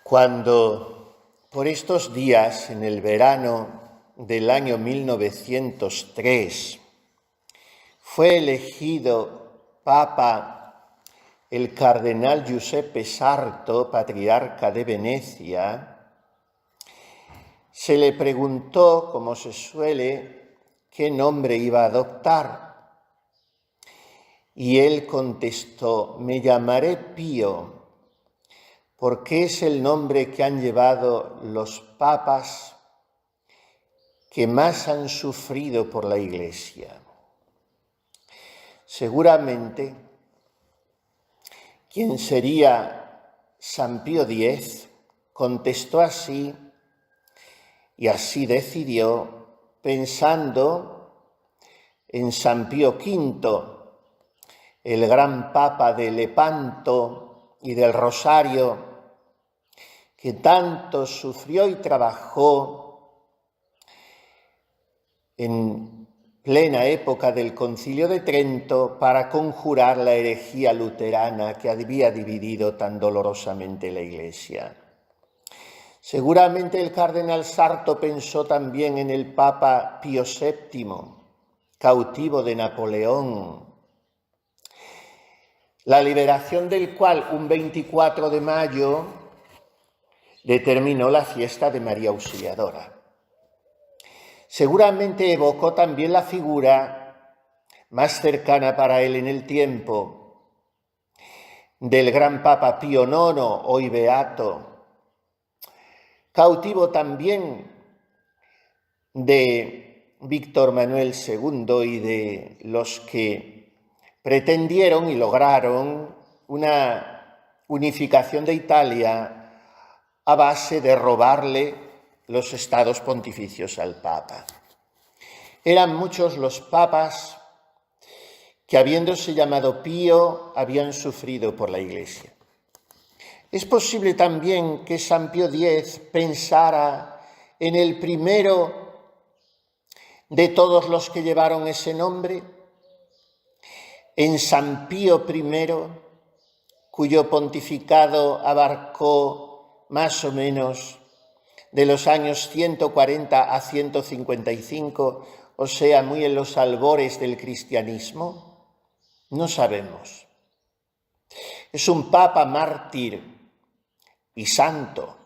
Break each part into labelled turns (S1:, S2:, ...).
S1: Cuando por estos días, en el verano del año 1903, fue elegido Papa el cardenal Giuseppe Sarto, patriarca de Venecia, se le preguntó, como se suele, qué nombre iba a adoptar. Y él contestó: me llamaré Pío, porque es el nombre que han llevado los papas que más han sufrido por la Iglesia. Seguramente, quien sería San Pío X contestó así, y así decidió, pensando en San Pío V, el gran Papa de Lepanto y del Rosario, que tanto sufrió y trabajó en plena época del Concilio de Trento para conjurar la herejía luterana que había dividido tan dolorosamente la Iglesia. Seguramente el cardenal Sarto pensó también en el Papa Pío VII, cautivo de Napoleón, la liberación del cual un 24 de mayo determinó la fiesta de María Auxiliadora. Seguramente evocó también la figura más cercana para él en el tiempo del gran Papa Pío IX, hoy beato, cautivo también de Víctor Manuel II y de los que pretendieron y lograron una unificación de Italia a base de robarle los estados pontificios al Papa. Eran muchos los papas que, habiéndose llamado Pío, habían sufrido por la Iglesia. Es posible también que San Pío X pensara en el primero de todos los que llevaron ese nombre, en San Pío I, cuyo pontificado abarcó más o menos de los años 140 a 155, o sea, muy en los albores del cristianismo. No sabemos. Es un papa mártir y santo,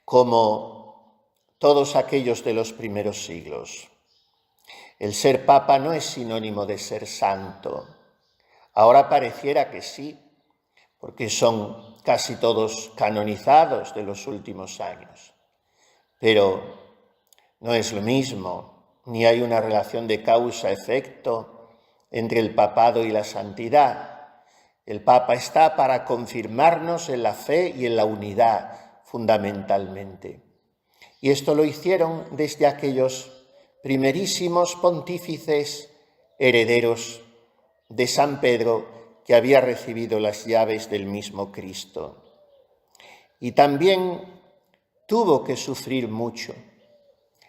S1: como todos aquellos de los primeros siglos. El ser papa no es sinónimo de ser santo. Ahora pareciera que sí, porque son casi todos canonizados de los últimos años. Pero no es lo mismo, ni hay una relación de causa-efecto entre el papado y la santidad. El Papa está para confirmarnos en la fe y en la unidad, fundamentalmente. Y esto lo hicieron desde aquellos primerísimos pontífices herederos de San Pedro, que había recibido las llaves del mismo Cristo. Y también tuvo que sufrir mucho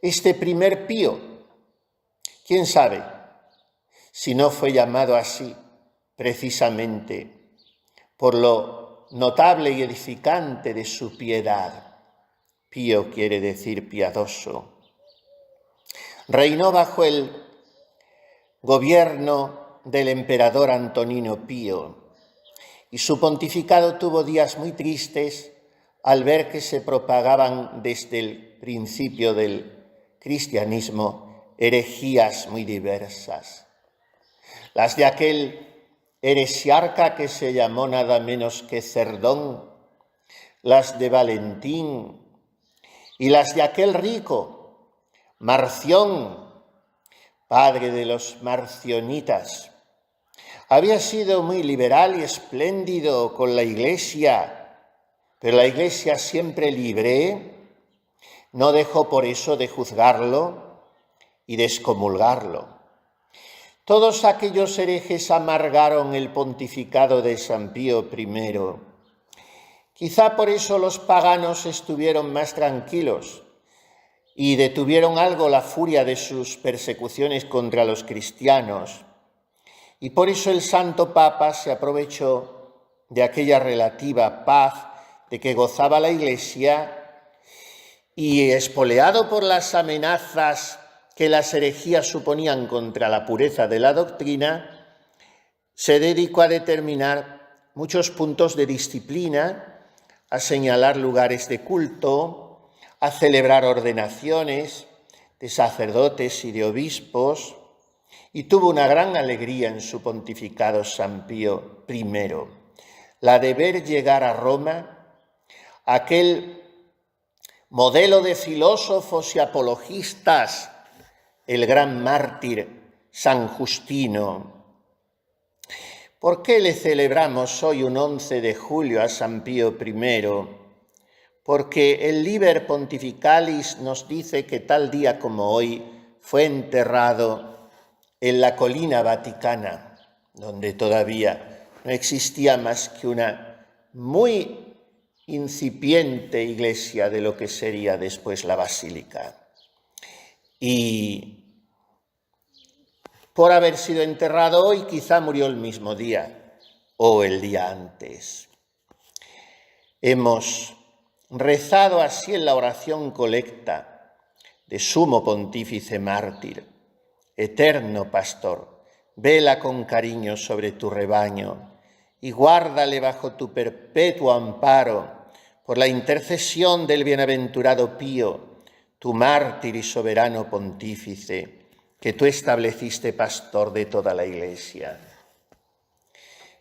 S1: este primer Pío. ¿Quién sabe si no fue llamado así precisamente por lo notable y edificante de su piedad? Pío quiere decir piadoso. Reinó bajo el gobierno del emperador Antonino Pío y su pontificado tuvo días muy tristes al ver que se propagaban desde el principio del cristianismo herejías muy diversas. Las de aquel heresiarca que se llamó nada menos que Cerdón, las de Valentín y las de aquel rico, Marción, padre de los marcionitas. Había sido muy liberal y espléndido con la Iglesia, pero la Iglesia siempre libre no dejó por eso de juzgarlo y de excomulgarlo. Todos aquellos herejes amargaron el pontificado de San Pío I. Quizá por eso los paganos estuvieron más tranquilos y detuvieron algo la furia de sus persecuciones contra los cristianos. Y por eso el Santo Papa se aprovechó de aquella relativa paz de que gozaba la Iglesia y, espoleado por las amenazas que las herejías suponían contra la pureza de la doctrina, se dedicó a determinar muchos puntos de disciplina, a señalar lugares de culto, a celebrar ordenaciones de sacerdotes y de obispos, y tuvo una gran alegría en su pontificado San Pío I, la de ver llegar a Roma aquel modelo de filósofos y apologistas, el gran mártir San Justino. ¿Por qué le celebramos hoy un 11 de julio a San Pío I? Porque el Liber Pontificalis nos dice que tal día como hoy fue enterrado en la colina vaticana, donde todavía no existía más que una muy incipiente iglesia de lo que sería después la basílica. Y por haber sido enterrado hoy, quizá murió el mismo día o el día antes. Hemos rezado así en la oración colecta de Sumo Pontífice Mártir: Eterno Pastor, vela con cariño sobre tu rebaño y guárdale bajo tu perpetuo amparo por la intercesión del bienaventurado Pío, tu mártir y soberano pontífice, que tú estableciste pastor de toda la Iglesia.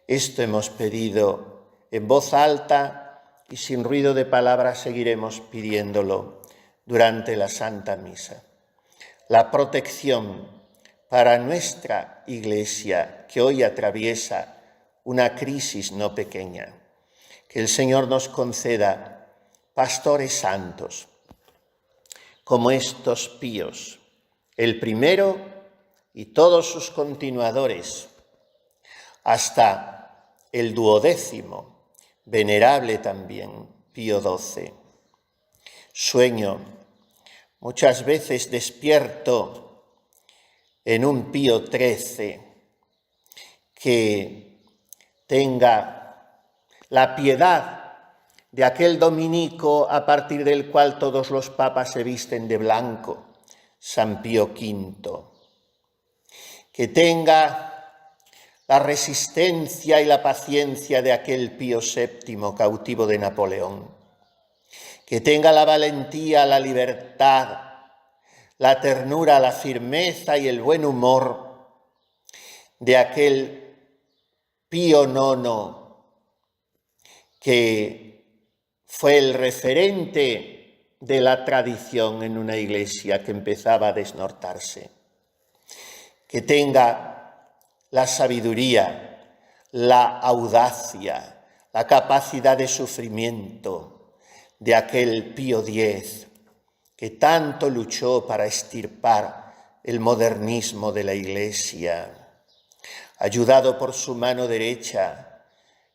S1: Esto hemos pedido en voz alta y sin ruido de palabras seguiremos pidiéndolo durante la Santa Misa. La protección para nuestra Iglesia, que hoy atraviesa una crisis no pequeña. Que el Señor nos conceda pastores santos, como estos píos, el primero y todos sus continuadores, hasta el 12º, venerable también, Pío XII. Sueño, muchas veces despierto, en un Pío XIII, que tenga la piedad de aquel dominico a partir del cual todos los papas se visten de blanco, San Pío V. Que tenga la resistencia y la paciencia de aquel Pío VII, cautivo de Napoleón. Que tenga la valentía, la libertad, la ternura, la firmeza y el buen humor de aquel Pío IX, que fue el referente de la tradición en una iglesia que empezaba a desnortarse. Que tenga la sabiduría, la audacia, la capacidad de sufrimiento de aquel Pío X, que tanto luchó para extirpar el modernismo de la Iglesia, ayudado por su mano derecha,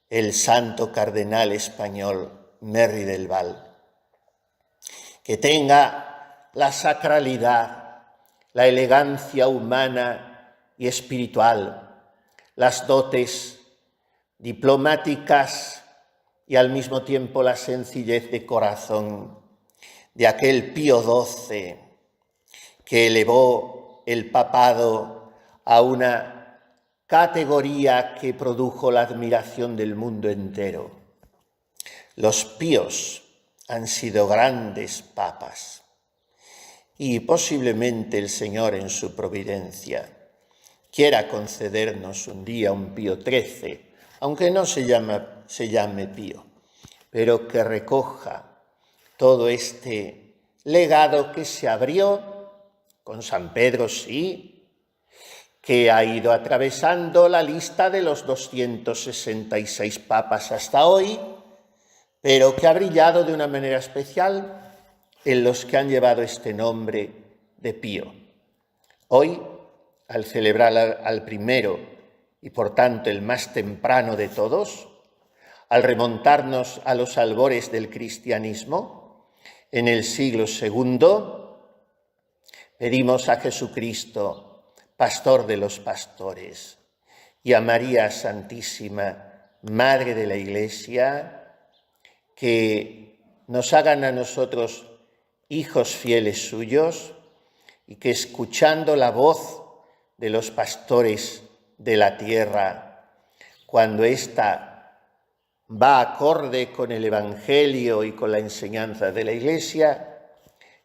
S1: el santo cardenal español Merry del Val. Que tenga la sacralidad, la elegancia humana y espiritual, las dotes diplomáticas y al mismo tiempo la sencillez de corazón de aquel Pío XII, que elevó el papado a una categoría que produjo la admiración del mundo entero. Los píos han sido grandes papas y posiblemente el Señor en su providencia quiera concedernos un día un Pío XIII, aunque no se llame Pío, pero que recoja todo este legado que se abrió con San Pedro, sí, que ha ido atravesando la lista de los 266 papas hasta hoy, pero que ha brillado de una manera especial en los que han llevado este nombre de Pío. Hoy, al celebrar al primero y por tanto el más temprano de todos, al remontarnos a los albores del cristianismo, en el siglo II, pedimos a Jesucristo, Pastor de los pastores, y a María Santísima, Madre de la Iglesia, que nos hagan a nosotros hijos fieles suyos y que escuchando la voz de los pastores de la tierra, cuando ésta va acorde con el Evangelio y con la enseñanza de la Iglesia,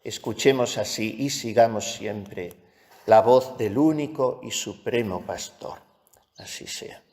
S1: escuchemos así y sigamos siempre la voz del único y supremo pastor. Así sea.